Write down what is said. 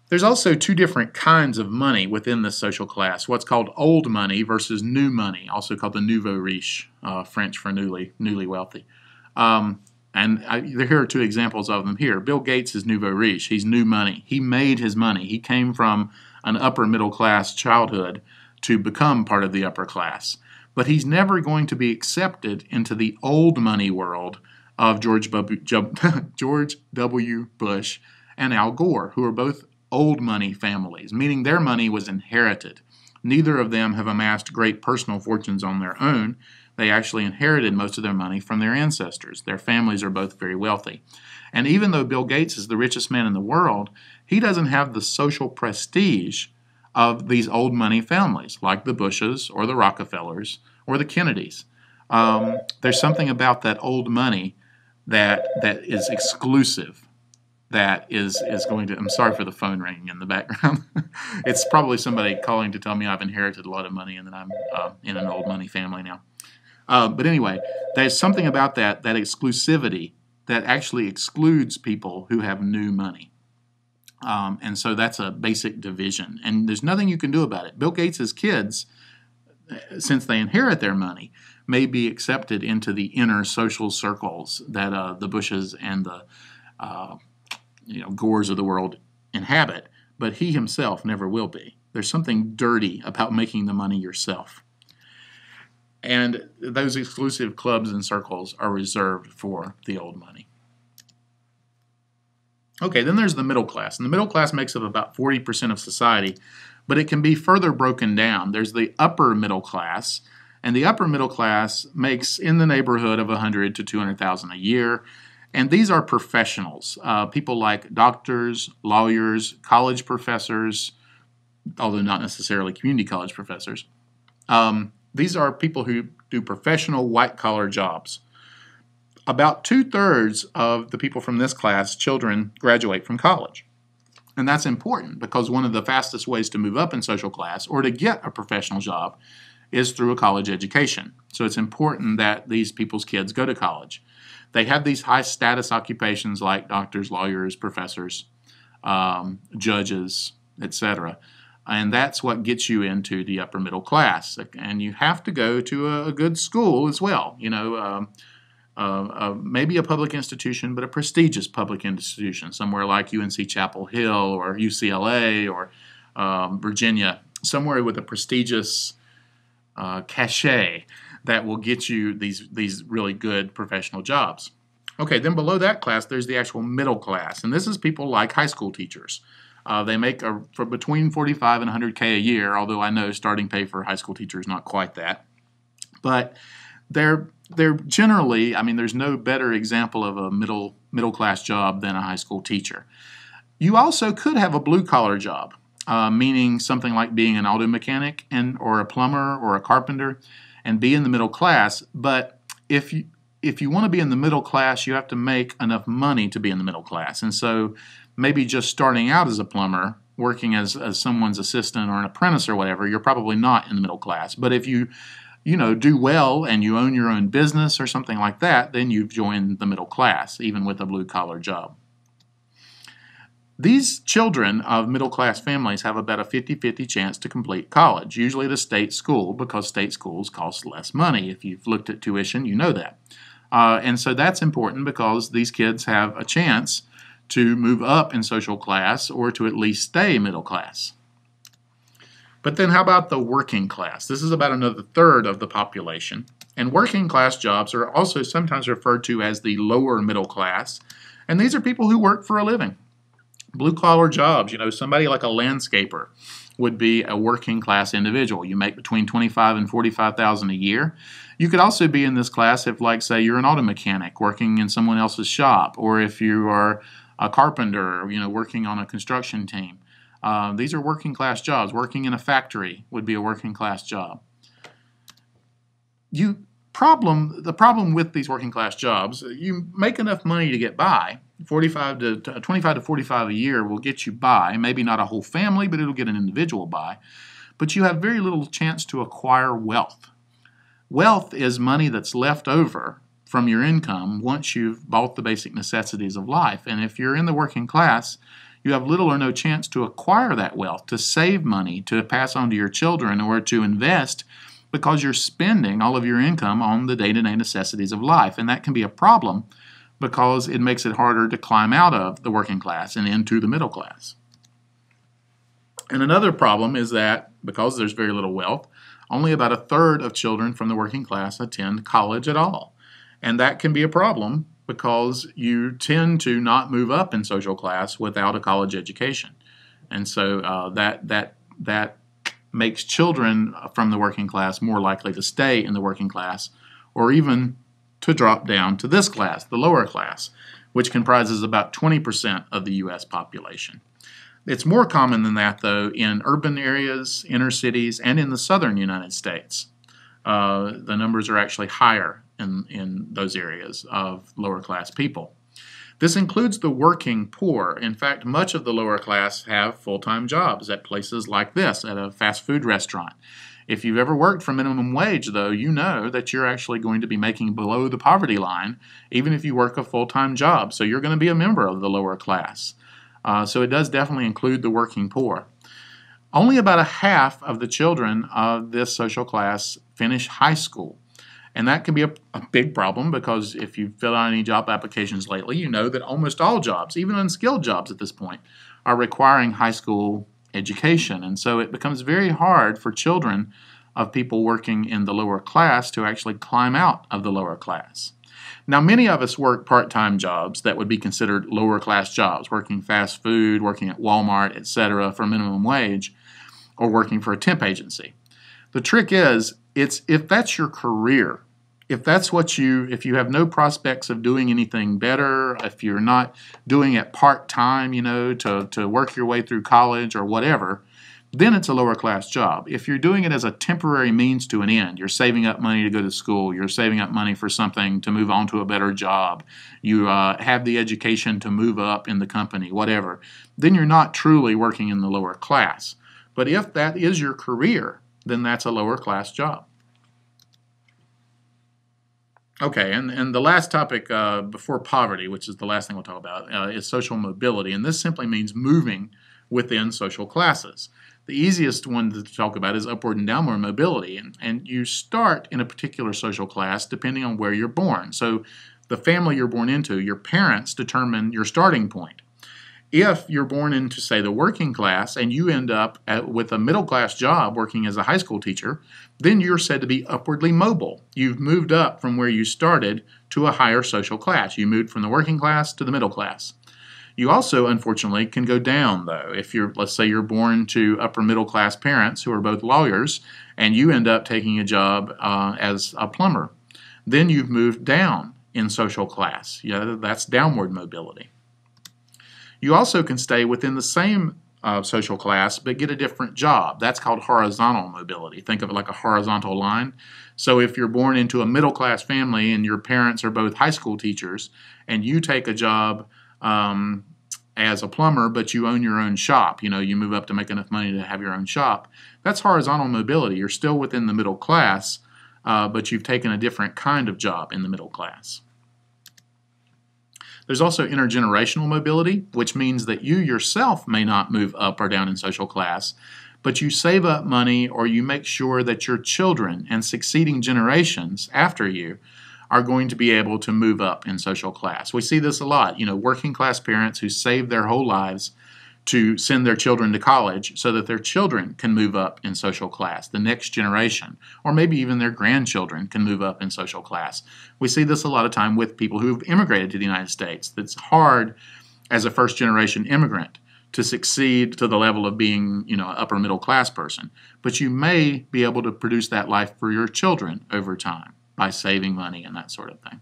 There's also two different kinds of money within this social class. What's called old money versus new money, also called the nouveau riche, French for newly wealthy. Here are two examples of them here. Bill Gates is nouveau riche. He's new money. He made his money. He came from an upper middle class childhood to become part of the upper class. But he's never going to be accepted into the old money world of George W. Bush and Al Gore, who are both old money families, meaning their money was inherited. Neither of them have amassed great personal fortunes on their own. They actually inherited most of their money from their ancestors. Their families are both very wealthy. And even though Bill Gates is the richest man in the world, he doesn't have the social prestige of these old money families, like the Bushes or the Rockefellers or the Kennedys. There's something about that old money that is exclusive, that is going to, I'm sorry for the phone ringing in the background. It's probably somebody calling to tell me I've inherited a lot of money and that I'm in an old money family now. But anyway, there's something about that exclusivity that actually excludes people who have new money. And so that's a basic division. And there's nothing you can do about it. Bill Gates' kids, since they inherit their money, may be accepted into the inner social circles that the Bushes and the Gores of the world inhabit, but he himself never will be. There's something dirty about making the money yourself. And those exclusive clubs and circles are reserved for the old money. Okay, then there's the middle class. And the middle class makes up about 40% of society, but it can be further broken down. There's the upper middle class, and the upper middle class makes in the neighborhood of 100 to 200,000 a year. And these are professionals, people like doctors, lawyers, college professors, although not necessarily community college professors. These are people who do professional white-collar jobs. About 2/3 of the people from this class, children, graduate from college. And that's important because one of the fastest ways to move up in social class or to get a professional job is through a college education. So it's important that these people's kids go to college. They have these high-status occupations like doctors, lawyers, professors, judges, etc. And that's what gets you into the upper middle class. And you have to go to a good school as well. Maybe a public institution, but a prestigious public institution, somewhere like UNC Chapel Hill or UCLA or Virginia, somewhere with a prestigious cachet that will get you these really good professional jobs. Okay, then below that class, there's the actual middle class, and this is people like high school teachers. They make for between $45,000 and $100,000 a year, although I know starting pay for high school teachers is not quite that. But they're generally, there's no better example of a middle class job than a high school teacher. You also could have a blue collar job, meaning something like being an auto mechanic or a plumber or a carpenter, and be in the middle class. But if you want to be in the middle class, you have to make enough money to be in the middle class. And so maybe just starting out as a plumber, working as someone's assistant or an apprentice or whatever, you're probably not in the middle class. But if you do well and you own your own business or something like that, then you've joined the middle class, even with a blue-collar job. These children of middle-class families have about a 50-50 chance to complete college, usually at a state school, because state schools cost less money. If you've looked at tuition, you know that. And so that's important because these kids have a chance to move up in social class or to at least stay middle class. But then how about the working class? This is about another third of the population. And working class jobs are also sometimes referred to as the lower middle class. And these are people who work for a living. Blue-collar jobs, somebody like a landscaper would be a working class individual. You make between $25,000 and $45,000 a year. You could also be in this class if, like, say, you're an auto mechanic working in someone else's shop, or if you are a carpenter, working on a construction team. These are working class jobs. Working in a factory would be a working class job. The problem with these working class jobs, you make enough money to get by. 25 to 45 a year will get you by. Maybe not a whole family, but it'll get an individual by. But you have very little chance to acquire wealth. Wealth is money that's left over from your income once you've bought the basic necessities of life. And if you're in the working class, you have little or no chance to acquire that wealth, to save money, to pass on to your children, or to invest, because you're spending all of your income on the day-to-day necessities of life. And that can be a problem because it makes it harder to climb out of the working class and into the middle class. And another problem is that because there's very little wealth, only about a third of children from the working class attend college at all. And that can be a problem because you tend to not move up in social class without a college education. And so that makes children from the working class more likely to stay in the working class, or even to drop down to this class, the lower class, which comprises about 20% of the U.S. population. It's more common than that, though, in urban areas, inner cities, and in the southern United States. The numbers are actually higher in those areas of lower class people. This includes the working poor. In fact, much of the lower class have full-time jobs at places like this, at a fast food restaurant. If you've ever worked for minimum wage, though, you know that you're actually going to be making below the poverty line, even if you work a full-time job. So you're going to be a member of the lower class. So it does definitely include the working poor. Only about a half of the children of this social class finish high school. And that can be a big problem, because if you've filled out any job applications lately, you know that almost all jobs, even unskilled jobs at this point, are requiring high school education. And so it becomes very hard for children of people working in the lower class to actually climb out of the lower class. Now, many of us work part-time jobs that would be considered lower class jobs, working fast food, working at Walmart, etc., for minimum wage, or working for a temp agency. The trick is, if that's your career, if you have no prospects of doing anything better, if you're not doing it part-time, to work your way through college or whatever, then it's a lower class job. If you're doing it as a temporary means to an end, you're saving up money to go to school, you're saving up money for something to move on to a better job, you have the education to move up in the company, whatever, then you're not truly working in the lower class. But if that is your career, then that's a lower class job. Okay, and the last topic before poverty, which is the last thing we'll talk about, is social mobility. And this simply means moving within social classes. The easiest one to talk about is upward and downward mobility. And you start in a particular social class depending on where you're born. So the family you're born into, your parents determine your starting point. If you're born into, say, the working class and you end up with a middle class job working as a high school teacher, then you're said to be upwardly mobile. You've moved up from where you started to a higher social class. You moved from the working class to the middle class. You also, unfortunately, can go down, though. If let's say you're born to upper middle class parents who are both lawyers, and you end up taking a job as a plumber, then you've moved down in social class. That's downward mobility. You also can stay within the same social class but get a different job. That's called horizontal mobility. Think of it like a horizontal line. So if you're born into a middle class family and your parents are both high school teachers, and you take a job as a plumber, but you own your own shop, you move up to make enough money to have your own shop, that's horizontal mobility. You're still within the middle class, but you've taken a different kind of job in the middle class. There's also intergenerational mobility, which means that you yourself may not move up or down in social class, but you save up money, or you make sure that your children and succeeding generations after you are going to be able to move up in social class. We see this a lot, working class parents who save their whole lives to send their children to college so that their children can move up in social class, the next generation, or maybe even their grandchildren can move up in social class. We see this a lot of time with people who have immigrated to the United States. It's hard as a first-generation immigrant to succeed to the level of being, an upper middle class person, but you may be able to produce that life for your children over time by saving money and that sort of thing.